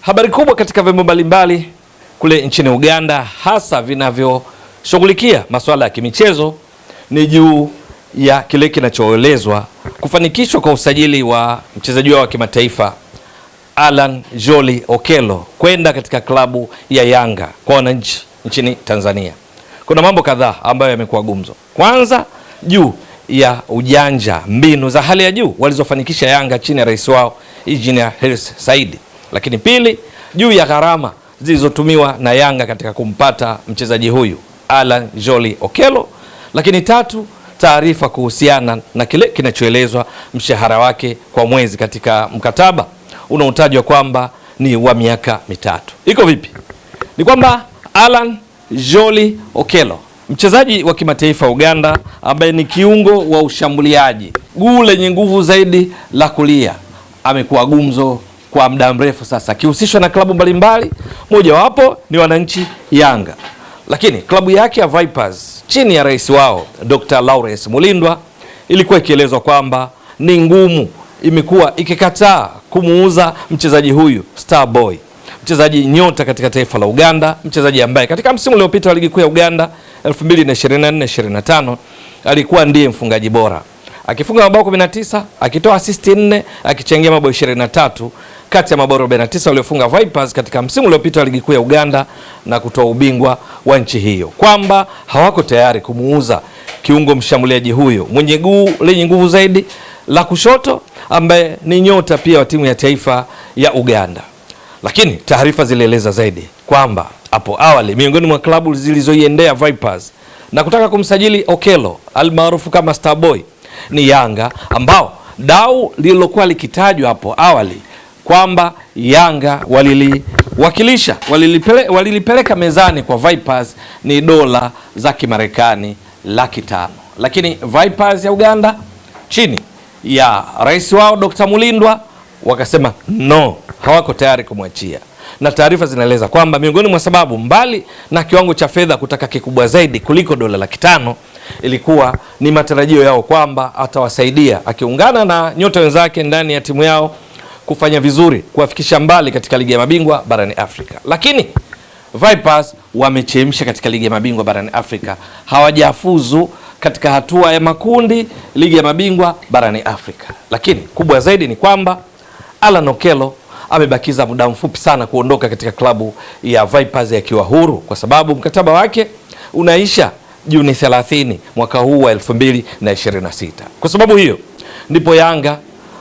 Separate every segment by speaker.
Speaker 1: Habari kubwa katika vyombo mbalimbali kule nchini Uganda, hasa vinavyoshughulikia masuala ya kimichezo, ni juu ya kile kinachoelezwa kufanikishwa kwa usajili wa mchezaji wa kimataifa Alan Jolly Okello kwenda katika klabu ya Yanga kwa wananchi nchini Tanzania. Kuna mambo kadhaa ambayo yamekuwa gumzo. Kwanza, juu ya ujanja, mbinu za hali ya juu walizofanikisha Yanga chini ya rais wao Engineer Hersi Said. Lakini pili, juu ya gharama zilizotumiwa na Yanga katika kumpata mchezaji huyu Alan Jolly Okello. Lakini tatu, taarifa kuhusiana na kile kinachoelezwa mshahara wake kwa mwezi katika mkataba unaotajwa kwamba ni wa miaka mitatu. Iko vipi? Ni kwamba Alan Jolly Okello, mchezaji wa kimataifa Uganda ambaye ni kiungo wa ushambuliaji, guu lenye nguvu zaidi la kulia, amekuwa gumzo kwa muda mrefu sasa, akihusishwa na klabu mbalimbali, mojawapo ni wananchi Yanga. Lakini klabu yake ya Vipers chini ya rais wao Dr. Lawrence Mulindwa ilikuwa ikielezwa kwamba ni ngumu, imekuwa ikikataa kumuuza mchezaji huyu Star Boy, mchezaji nyota katika taifa la Uganda, mchezaji ambaye katika msimu uliopita wa ligi kuu ya Uganda 2024-25 alikuwa ndiye mfungaji bora, akifunga mabao 19, akitoa assist 4, akichangia mabao 23 kati ya mabao 49 waliofunga Vipers katika msimu uliopita wa ligi kuu ya Uganda na kutoa ubingwa wa nchi hiyo, kwamba hawako tayari kumuuza kiungo mshambuliaji huyo mwenye guu lenye nguvu zaidi la kushoto, ambaye ni nyota pia wa timu ya taifa ya Uganda. Lakini taarifa zilieleza zaidi kwamba hapo awali miongoni mwa klabu zilizoiendea Vipers na kutaka kumsajili Okello almaarufu kama Star Boy ni Yanga, ambao dau lililokuwa likitajwa hapo awali kwamba Yanga walilipeleka mezani kwa Vipers ni dola za Kimarekani 500,000. Lakini Vipers ya Uganda chini ya rais wao Dr. Mulindwa wakasema no, hawako tayari kumwachia. Na taarifa zinaeleza kwamba miongoni mwa sababu, mbali na kiwango cha fedha kutaka kikubwa zaidi kuliko dola 500,000, ilikuwa ni matarajio yao kwamba atawasaidia akiungana na nyota wenzake ndani ya timu yao kufanya vizuri, kuwafikisha mbali katika ligi ya mabingwa barani Afrika. Lakini Vipers wamechemsha katika ligi ya mabingwa barani Afrika, hawajafuzu katika hatua ya makundi ligi ya mabingwa barani Afrika. Lakini kubwa zaidi ni kwamba Alan Okello amebakiza muda mfupi sana kuondoka katika klabu ya Vipers akiwa huru, kwa sababu mkataba wake unaisha Juni 30 mwaka huu wa 2026. Kwa sababu hiyo ndipo Yanga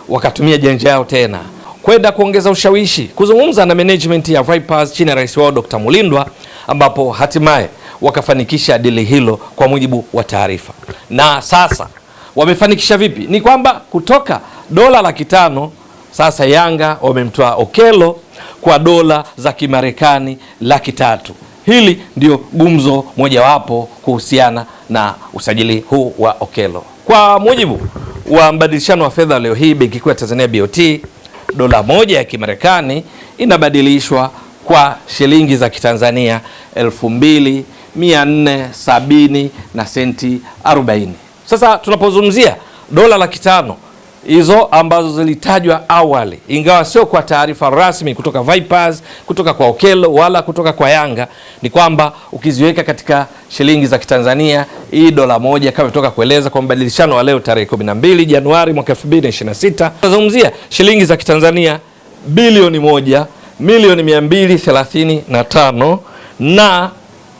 Speaker 1: wakatumia janja yao tena kwenda kuongeza ushawishi, kuzungumza na management ya Vipers chini ya rais wao Dr. Mulindwa, ambapo hatimaye wakafanikisha dili hilo kwa mujibu wa taarifa. Na sasa wamefanikisha vipi? Ni kwamba kutoka dola 500,000 sasa Yanga wamemtoa Okello kwa dola za Kimarekani 300,000. Hili ndio gumzo mojawapo kuhusiana na usajili huu wa Okello. Kwa mujibu wa mbadilishano wa fedha leo hii Benki Kuu ya Tanzania BOT, dola moja ya Kimarekani inabadilishwa kwa shilingi za Kitanzania 2470 na senti 40. Sasa tunapozungumzia dola 500,000 hizo ambazo zilitajwa awali, ingawa sio kwa taarifa rasmi kutoka Vipers, kutoka kwa Okello wala kutoka kwa Yanga, ni kwamba ukiziweka katika shilingi za Kitanzania, hii dola moja kama kutoka kueleza kwa mbadilishano wa leo tarehe 12 Januari mwaka 2026, tunazungumzia shilingi za Kitanzania bilioni 1,235 na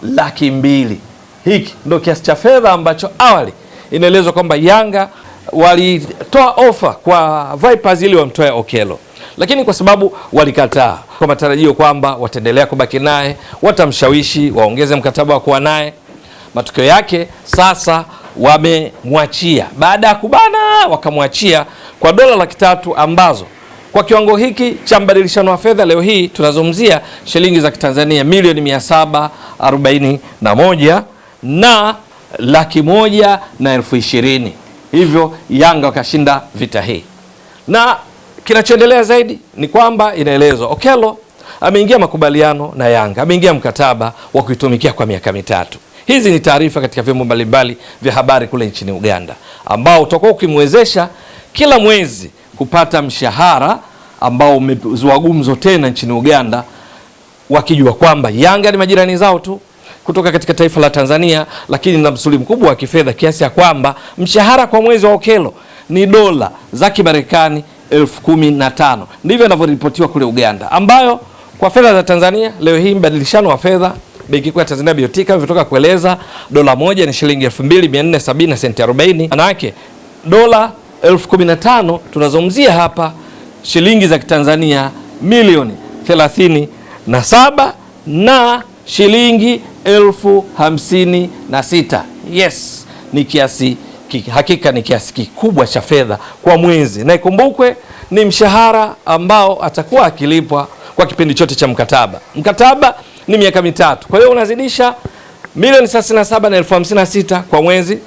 Speaker 1: 200,000. Hiki ndio kiasi cha fedha ambacho awali inaelezwa kwamba Yanga walitoa ofa kwa Vipers ili wamtoe Okello, lakini kwa sababu walikataa kwa matarajio kwamba wataendelea kubaki naye, watamshawishi waongeze mkataba wa kuwa naye, matokeo yake sasa wamemwachia. Baada ya kubana, wakamwachia kwa dola 300,000 ambazo kwa kiwango hiki cha mbadilishano wa fedha leo hii tunazungumzia shilingi za Kitanzania 1,741 na 1,120,000. Hivyo Yanga wakashinda vita hii. Na kinachoendelea zaidi ni kwamba inaelezwa Okello ameingia makubaliano na Yanga, ameingia mkataba wa kuitumikia kwa miaka mitatu. Hizi ni taarifa katika vyombo mbalimbali vya habari kule nchini Uganda, ambao utakuwa ukimwezesha kila mwezi kupata mshahara ambao umezua gumzo tena nchini Uganda, wakijua kwamba Yanga ni majirani zao tu kutoka katika taifa la Tanzania, lakini na msuli mkubwa wa kifedha kiasi ya kwamba mshahara kwa mwezi wa Okello ni dola za Kimarekani 15,000. Ndivyo inavyoripotiwa kule Uganda, ambayo kwa fedha za Tanzania leo hii mbadilishano wa fedha Benki Kuu ya Tanzania BOT kama vilivyotoka kueleza, dola moja ni shilingi 2470 na senti 40. Maana yake dola 15,000 tunazungumzia hapa shilingi za Kitanzania milioni 37 na shilingi 56,000. Yes, ni kiasi hakika ni kiasi kikubwa cha fedha kwa mwezi, na ikumbukwe ni mshahara ambao atakuwa akilipwa kwa kipindi chote cha mkataba. Mkataba ni miaka mitatu, kwa hiyo unazidisha milioni 37 na 56,000 kwa mwezi,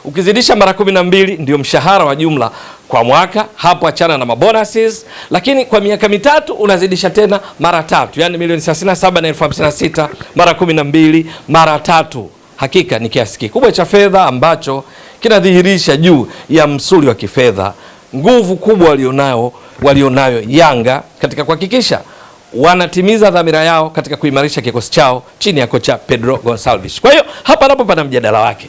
Speaker 1: ukizidisha mara 12 ndio mshahara wa jumla kwa mwaka. Hapo achana na mabonuses, lakini kwa miaka mitatu unazidisha tena mara tatu, yani milioni 37 na 56,000 mara 12 mara tatu. Hakika ni kiasi kikubwa cha fedha ambacho kinadhihirisha juu ya msuli wa kifedha, nguvu kubwa walionayo Yanga katika kuhakikisha wanatimiza dhamira yao katika kuimarisha kikosi chao chini ya kocha Pedro Gonçalves. Kwa hiyo hapa napo pana mjadala wake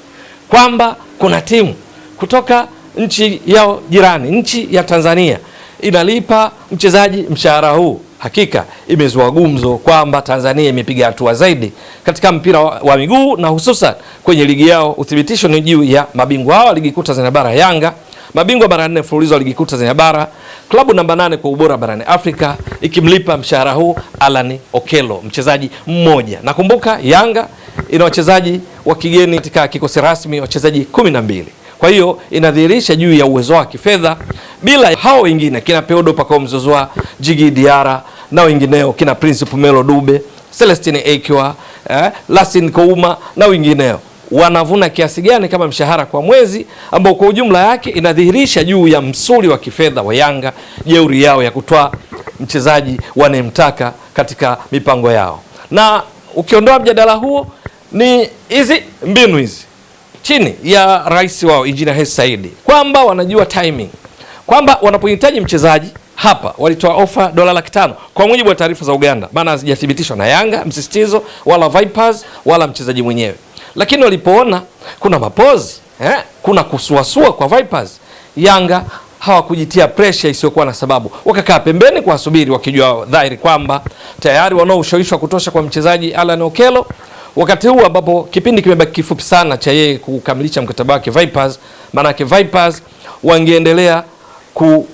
Speaker 1: kwamba kuna timu kutoka nchi yao jirani, nchi ya Tanzania, inalipa mchezaji mshahara huu. Hakika imezua gumzo kwamba Tanzania imepiga hatua zaidi katika mpira wa miguu na hususan kwenye ligi yao. Uthibitisho ni juu ya mabingwa hao ligi kuu Tanzania bara Yanga, mabingwa mara 4 mfululizo wa ligi kuu Tanzania bara, klabu namba 8 kwa ubora barani Afrika, ikimlipa mshahara huu Alan Okello, mchezaji mmoja. Nakumbuka Yanga ina wachezaji wa kigeni katika kikosi rasmi wachezaji 12. Kwa hiyo inadhihirisha juu ya uwezo wa kifedha. Bila hao wengine kina Peodo Pacome Zouzoua, Djigui Diarra na wengineo, kina Prince Pumelo Dube, Celestine Ekwa, Lassine Kouma na wengineo, wanavuna kiasi gani kama mshahara kwa mwezi, ambao kwa ujumla yake inadhihirisha juu ya msuli wa kifedha wa Yanga, jeuri yao ya kutoa mchezaji wanemtaka katika mipango yao. Na ukiondoa mjadala huo, ni hizi mbinu hizi chini ya rais wao Engineer Hersi Said, kwamba wanajua timing, kwamba wanapohitaji mchezaji hapa walitoa ofa dola 500,000 kwa mujibu wa taarifa za Uganda, maana hazijathibitishwa na Yanga msisitizo wala Vipers wala mchezaji mwenyewe. Lakini walipoona kuna mapozi kuna kusuasua kwa Vipers, Yanga hawakujitia pressure isiyokuwa na sababu, wakakaa pembeni kwa subiri, wakijua dhahiri kwamba tayari wanao ushawishi wa kutosha kwa mchezaji Alan Okello. Wakati huu ambapo kipindi kimebaki kifupi sana cha yeye kukamilisha mkataba wake Vipers, maana yake Vipers wangeendelea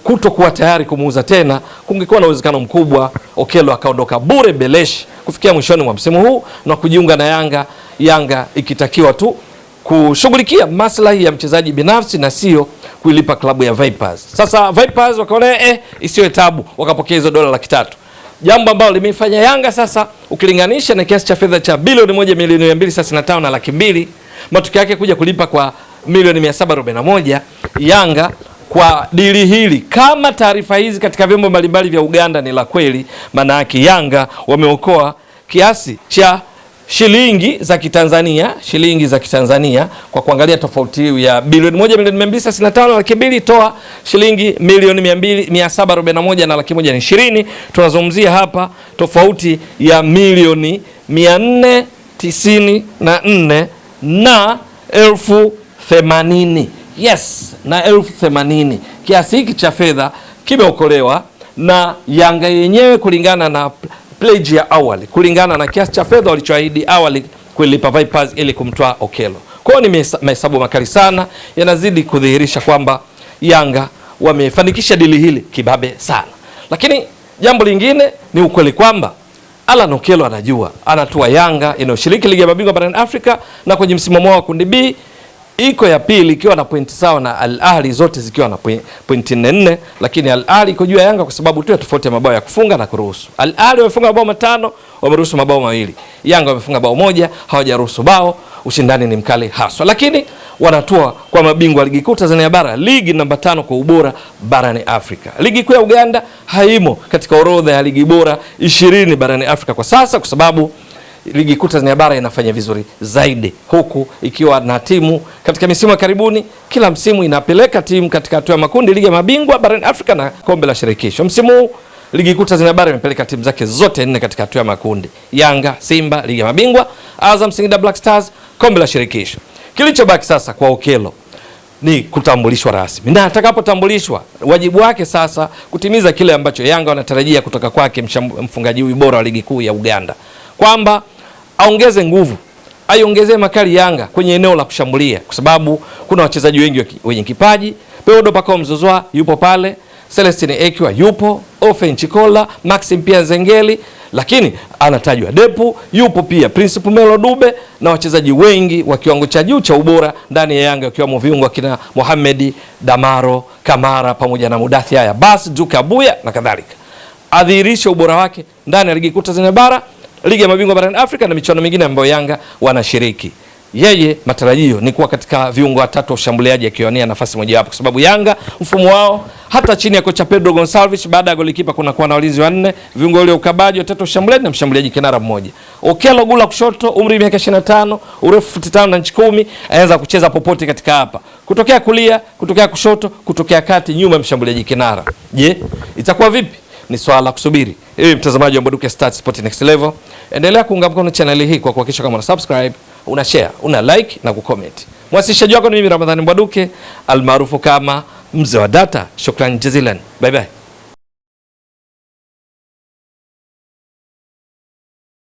Speaker 1: kutokuwa tayari kumuuza tena, kungekuwa na uwezekano mkubwa Okello akaondoka bure belesh kufikia mwishoni mwa msimu huu na kujiunga na Yanga, Yanga ikitakiwa tu kushughulikia maslahi ya mchezaji binafsi na sio kuilipa klabu ya Vipers. Sasa Vipers wakaona isiwe tabu, wakapokea hizo dola 300,000. Jambo ambalo limefanya Yanga sasa, ukilinganisha na kiasi cha fedha cha bilioni 1,235 na laki 2, matokeo yake kuja kulipa kwa milioni 741. Yanga kwa dili hili, kama taarifa hizi katika vyombo mbalimbali vya Uganda ni la kweli, maana yake Yanga wameokoa kiasi cha shilingi za Kitanzania kwa kuangalia tofauti ya bilioni 1,235 na laki 2 toa shilingi milioni 741 na laki 1 ni 20. Tunazungumzia hapa tofauti ya milioni 494 na 80,000. Yes, na 80,000. Kiasi hiki cha fedha kimeokolewa na Yanga yenyewe kulingana na pledge ya awali, kulingana na kiasi cha fedha walichoahidi awali kulipa Vipers ili kumtoa Okello. Kwa hiyo ni mahesabu makali sana, yanazidi kudhihirisha kwamba Yanga wamefanikisha dili hili kibabe sana. Lakini jambo lingine ni ukweli kwamba Alan Okello anajua anatua Yanga inayoshiriki ligi ya mabingwa barani Afrika, na kwenye msimamo wa kundi B iko ya pili ikiwa na pointi sawa na Al Ahly, zote zikiwa na pointi 4, lakini Al Ahly iko juu ya Yanga kwa sababu tu ya tofauti ya mabao ya kufunga na kuruhusu. Al Ahly wamefunga mabao 5, wameruhusu mabao 2. Yanga wamefunga bao 1, hawajaruhusu bao. Ushindani ni mkali haswa, lakini wanatua kwa mabingwa ligi kuu Tanzania bara, ligi namba 5 kwa ubora barani Afrika. Ligi kuu ya Uganda haimo katika orodha ya ligi bora 20 barani Afrika kwa sasa, kwa sababu ligi kuu Tanzania bara inafanya vizuri zaidi, huku ikiwa na timu katika misimu ya karibuni, kila msimu inapeleka timu katika hatua ya makundi ligi ya mabingwa barani Afrika na kombe la shirikisho. Msimu huu Ligi kuu Tanzania bara imepeleka timu zake zote 4 katika hatua ya makundi: Yanga, Simba ligi ya mabingwa, Azam, Singida Black Stars kombe la shirikisho. Kilichobaki sasa kwa Okello ni kutambulishwa rasmi, na atakapotambulishwa wajibu wake sasa kutimiza kile ambacho Yanga wanatarajia kutoka kwake, mfungaji huyu bora wa ligi kuu ya Uganda, kwamba aongeze nguvu, aiongezee makali Yanga kwenye eneo la kushambulia, kwa sababu kuna wachezaji wengi wenye kipaji. Peodo Pacome Mzuzwa yupo pale, Celestine Ekwa yupo, Ofen Chikola, Maxim Pia Zengeli, lakini anatajwa Depu yupo pia, Principal Melo Dube na wachezaji wengi wa kiwango cha juu cha ubora ndani ya Yanga, wakiwemo viungo kina Mohamed Damaro, Kamara pamoja na Mudathi Haya Bas Duka Buya na kadhalika. Adhihirisha ubora wake ndani ya ligi kuu Tanzania bara, ligi ya mabingwa barani Afrika na michuano mingine ambayo Yanga wanashiriki. Yeye matarajio ni kuwa katika viungo watatu wa ushambuliaji akiwania nafasi moja hapo, kwa sababu Yanga mfumo wao hata chini ya kocha Pedro Gonçalves, baada ya golikipa kuna kuwa na walinzi 4, viungo wale ukabaji watatu ushambuliaji na mshambuliaji kinara mmoja. Okello Gula kushoto, umri miaka 25, urefu 5 na inchi 10, anaweza kucheza popote katika hapa. Kutokea kulia, kutokea kushoto, kutokea kati, nyuma mshambuliaji kinara. Je, itakuwa vipi? Ni swala la kusubiri. Ewe mtazamaji wa Mbwaduke Stats Sport Next Level, endelea kuunga mkono channel hii kwa kuhakikisha kama una subscribe, una share, una like na kucomment. Mwasishaji wako ni mimi Ramadhani Mbwaduke almaarufu kama Mzee wa Data. Shukrani jazilan. Bye bye.